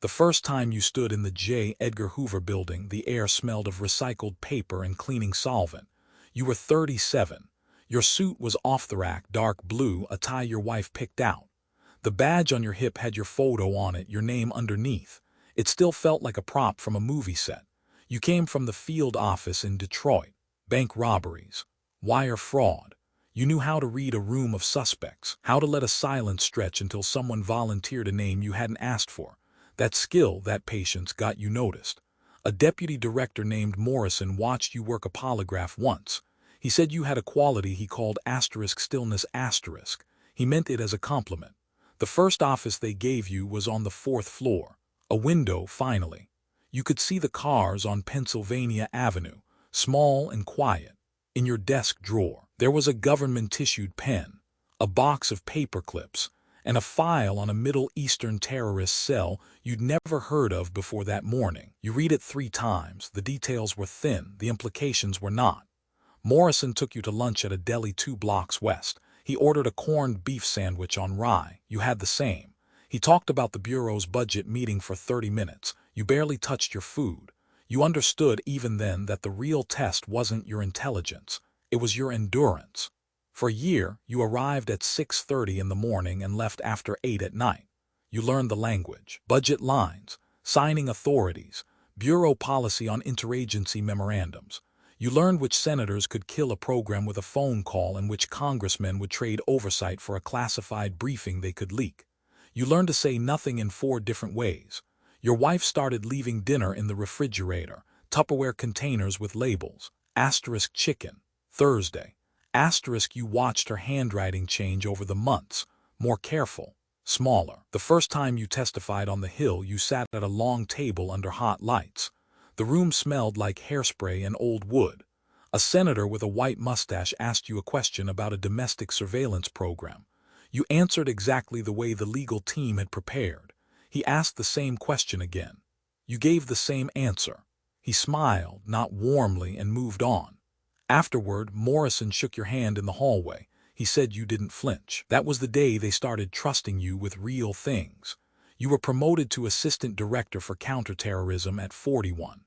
The first time you stood in the J. Edgar Hoover building, the air smelled of recycled paper and cleaning solvent. You were 37. Your suit was off the rack, dark blue, a tie your wife picked out. The badge on your hip had your photo on it, your name underneath. It still felt like a prop from a movie set. You came from the field office in Detroit. Bank robberies. Wire fraud. You knew how to read a room of suspects, how to let a silence stretch until someone volunteered a name you hadn't asked for. That skill, that patience got you noticed. A deputy director named Morrison watched you work a polygraph once. He said you had a quality he called *stillness*. He meant it as a compliment. The first office they gave you was on the 4th floor. A window, finally. You could see the cars on Pennsylvania Avenue, small and quiet. In your desk drawer, there was a government-issued pen, a box of paper clips, and a file on a Middle Eastern terrorist cell you'd never heard of before that morning. You read it 3 times. The details were thin, the implications were not. Morrison took you to lunch at a deli 2 blocks west. He ordered a corned beef sandwich on rye. You had the same. He talked about the Bureau's budget meeting for 30 minutes. You barely touched your food. You understood even then that the real test wasn't your intelligence. It was your endurance. For a year, you arrived at 6:30 in the morning and left after 8 at night. You learned the language, budget lines, signing authorities, bureau policy on interagency memorandums. You learned which senators could kill a program with a phone call and which congressmen would trade oversight for a classified briefing they could leak. You learned to say nothing in 4 different ways. Your wife started leaving dinner in the refrigerator, Tupperware containers with labels, *chicken, Thursday, you watched her handwriting change over the months, more careful, smaller. The first time you testified on the Hill, you sat at a long table under hot lights. The room smelled like hairspray and old wood. A senator with a white mustache asked you a question about a domestic surveillance program. You answered exactly the way the legal team had prepared. He asked the same question again. You gave the same answer. He smiled, not warmly, and moved on. Afterward, Morrison shook your hand in the hallway. He said you didn't flinch. That was the day they started trusting you with real things. You were promoted to assistant director for counterterrorism at 41.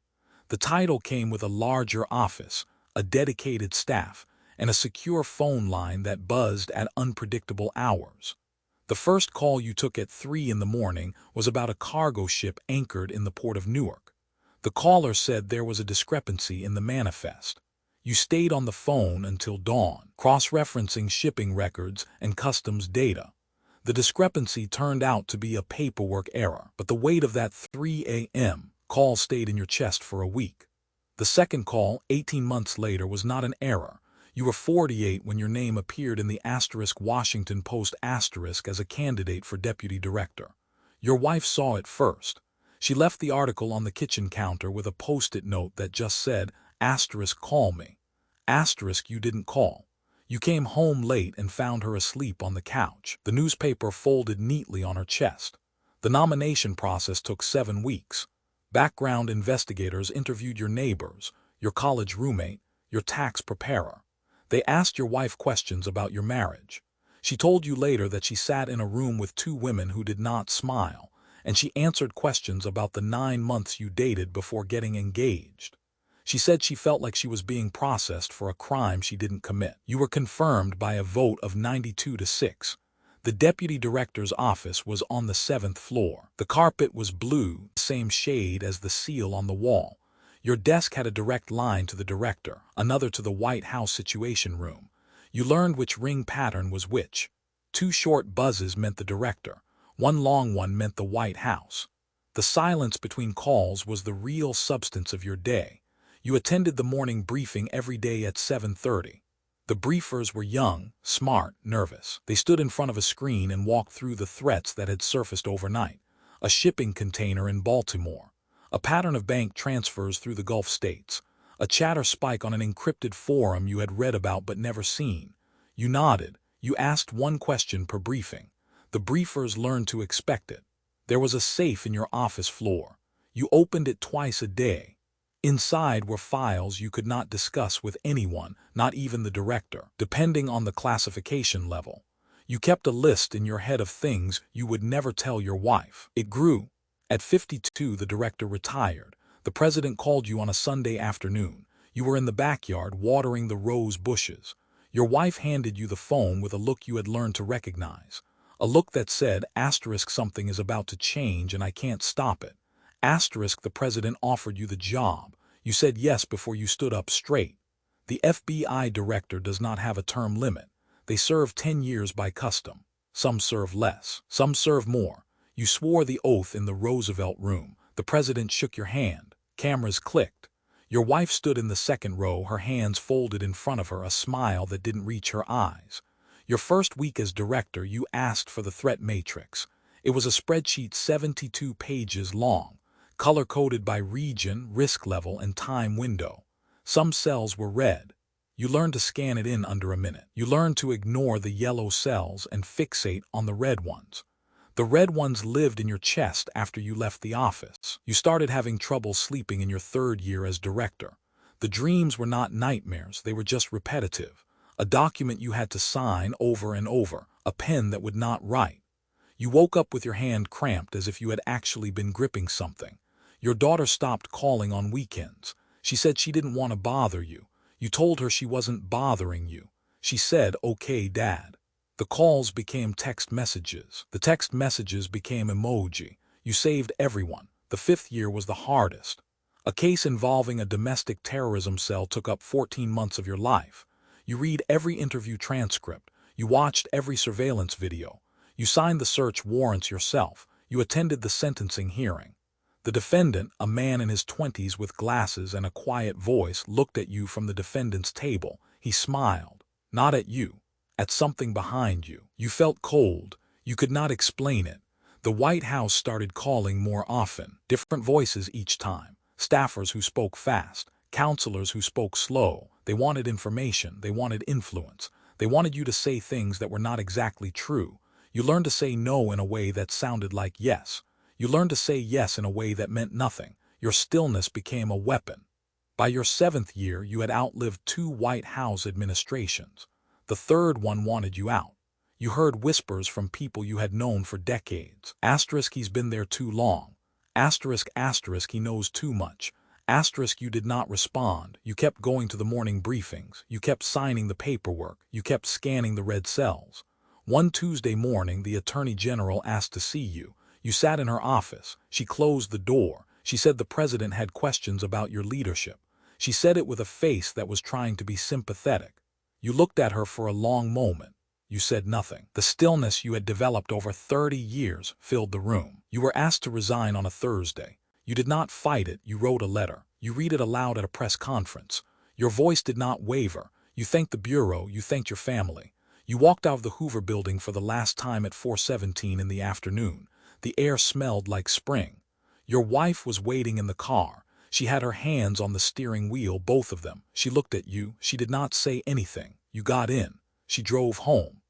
The title came with a larger office, a dedicated staff, and a secure phone line that buzzed at unpredictable hours. The first call you took at 3 in the morning was about a cargo ship anchored in the port of Newark. The caller said there was a discrepancy in the manifest. You stayed on the phone until dawn, cross-referencing shipping records and customs data. The discrepancy turned out to be a paperwork error, but the weight of that 3 a.m. call stayed in your chest for a week. The second call, 18 months later, was not an error. You were 48 when your name appeared in the *Washington Post* as a candidate for deputy director. Your wife saw it first. She left the article on the kitchen counter with a post-it note that just said, *call me. You didn't call. You came home late and found her asleep on the couch, the newspaper folded neatly on her chest. The nomination process took 7 weeks. Background investigators interviewed your neighbors, your college roommate, your tax preparer. They asked your wife questions about your marriage. She told you later that she sat in a room with 2 women who did not smile, and she answered questions about the 9 months you dated before getting engaged. She said she felt like she was being processed for a crime she didn't commit. You were confirmed by a vote of 92-6. The deputy director's office was on the 7th floor. The carpet was blue, the same shade as the seal on the wall. Your desk had a direct line to the director, another to the White House Situation Room. You learned which ring pattern was which. 2 short buzzes meant the director. 1 long one meant the White House. The silence between calls was the real substance of your day. You attended the morning briefing every day at 7:30. The briefers were young, smart, nervous. They stood in front of a screen and walked through the threats that had surfaced overnight. A shipping container in Baltimore. A pattern of bank transfers through the Gulf states. A chatter spike on an encrypted forum you had read about but never seen. You nodded. You asked 1 question per briefing. The briefers learned to expect it. There was a safe in your office floor. You opened it twice a day. Inside were files you could not discuss with anyone, not even the director, depending on the classification level. You kept a list in your head of things you would never tell your wife. It grew. At 52, the director retired. The president called you on a Sunday afternoon. You were in the backyard watering the rose bushes. Your wife handed you the phone with a look you had learned to recognize. A look that said, asterisk, something is about to change and I can't stop it. Asterisk, the president offered you the job. You said yes before you stood up straight. The FBI director does not have a term limit. They serve 10 years by custom. Some serve less. Some serve more. You swore the oath in the Roosevelt room. The president shook your hand. Cameras clicked. Your wife stood in the second row, her hands folded in front of her, a smile that didn't reach her eyes. Your first week as director, you asked for the threat matrix. It was a spreadsheet 72 pages long, color-coded by region, risk level, and time window. Some cells were red. You learned to scan it in under a minute. You learned to ignore the yellow cells and fixate on the red ones. The red ones lived in your chest after you left the office. You started having trouble sleeping in your third year as director. The dreams were not nightmares, they were just repetitive. A document you had to sign over and over, a pen that would not write. You woke up with your hand cramped as if you had actually been gripping something. Your daughter stopped calling on weekends. She said she didn't want to bother you. You told her she wasn't bothering you. She said, "Okay, Dad." The calls became text messages. The text messages became emoji. You saved everyone. The fifth year was the hardest. A case involving a domestic terrorism cell took up 14 months of your life. You read every interview transcript. You watched every surveillance video. You signed the search warrants yourself. You attended the sentencing hearing. The defendant, a man in his 20s with glasses and a quiet voice, looked at you from the defendant's table. He smiled. Not at you. At something behind you. You felt cold. You could not explain it. The White House started calling more often. Different voices each time. Staffers who spoke fast. Counselors who spoke slow. They wanted information. They wanted influence. They wanted you to say things that were not exactly true. You learned to say no in a way that sounded like yes. You learned to say yes in a way that meant nothing. Your stillness became a weapon. By your 7th year, you had outlived 2 White House administrations. The third one wanted you out. You heard whispers from people you had known for decades. Asterisk, he's been there too long. Asterisk, asterisk, he knows too much. Asterisk, you did not respond. You kept going to the morning briefings. You kept signing the paperwork. You kept scanning the red cells. One Tuesday morning, the Attorney General asked to see you. You sat in her office. She closed the door. She said the president had questions about your leadership. She said it with a face that was trying to be sympathetic. You looked at her for a long moment. You said nothing. The stillness you had developed over 30 years filled the room. You were asked to resign on a Thursday. You did not fight it. You wrote a letter. You read it aloud at a press conference. Your voice did not waver. You thanked the bureau. You thanked your family. You walked out of the Hoover building for the last time at 4:17 in the afternoon. The air smelled like spring. Your wife was waiting in the car. She had her hands on the steering wheel, both of them. She looked at you. She did not say anything. You got in. She drove home.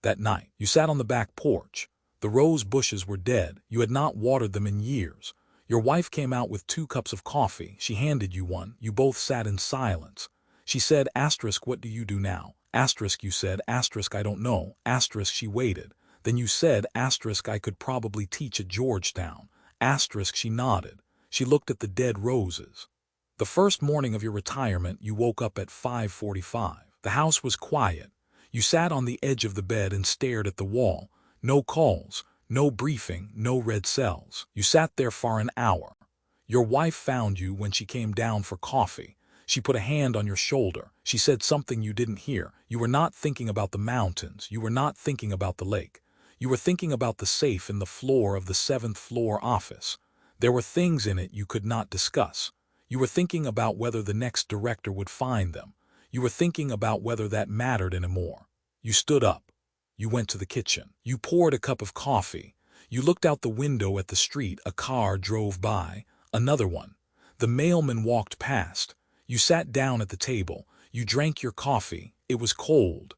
That night, you sat on the back porch. The rose bushes were dead. You had not watered them in years. Your wife came out with 2 cups of coffee. She handed you one. You both sat in silence. She said, asterisk, what do you do now? Asterisk, you said, asterisk, I don't know. Asterisk, she waited. Then you said, asterisk, I could probably teach at Georgetown. Asterisk, she nodded. She looked at the dead roses. The first morning of your retirement, you woke up at 5:45. The house was quiet. You sat on the edge of the bed and stared at the wall. No calls, no briefing, no red cells. You sat there for an hour. Your wife found you when she came down for coffee. She put a hand on your shoulder. She said something you didn't hear. You were not thinking about the mountains. You were not thinking about the lake. You were thinking about the safe in the floor of the 7th floor office. There were things in it you could not discuss. You were thinking about whether the next director would find them. You were thinking about whether that mattered anymore. You stood up. You went to the kitchen. You poured a cup of coffee. You looked out the window at the street. A car drove by. Another one. The mailman walked past. You sat down at the table. You drank your coffee. It was cold.